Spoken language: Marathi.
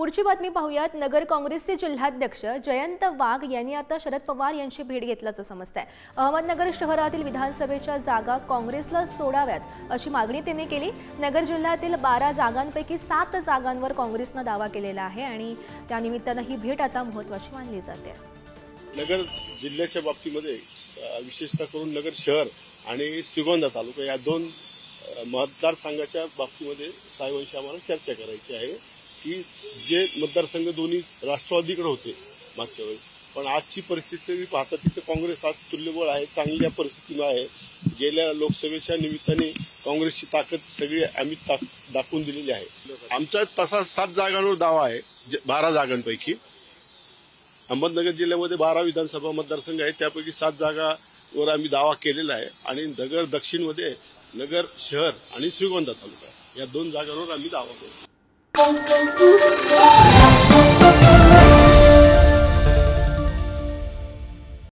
पुढची बातमी पाहूयात। नगर काँग्रेसचे जिल्हाध्यक्ष जयंत वाघ यांनी आता शरद पवार यांची भेट घेतल्याचं समजतंय। अहमदनगर शहरातील विधानसभेच्या जागा काँग्रेसला सोडाव्यात अशी मागणी त्यांनी केली। नगर जिल्ह्यातील 12 जागांपैकी 7 जागांवर काँग्रेसने दावा केलेला आहे आणि त्यानिमित्ताने ही भेट आता महत्त्वाची मानली जाते। नगर जिल्ह्याच्या बाबतीमध्ये विशेषतः करून नगर शहर आणि श्रीगोंदा तालुका या दोन मतदारसंघाच्या बाबतीमध्ये साहेबांशी आम्हाला चर्चा करायची आहे की जे मतदारसंघ दोन्ही राष्ट्रवादीकडे होते मागच्या वेळेस, पण आजची परिस्थिती पाहता तिथे काँग्रेस आज तुल्यबळ आहे, चांगल्या परिस्थितीमध्ये आहे। गेल्या लोकसभेच्या निमित्ताने काँग्रेसची ताकद सगळी आम्ही दाखवून दिलेली आहे। आमचा तसा 7 जागांवर दावा आहे 12 जागांपैकी। अहमदनगर जिल्ह्यामध्ये 12 विधानसभा मतदारसंघ आहेत, त्यापैकी 7 जागांवर आम्ही दावा केलेला आहे आणि नगर दक्षिणमध्ये नगर शहर आणि श्रीगोंदा तालुका या 2 जागांवर आम्ही दावा करू।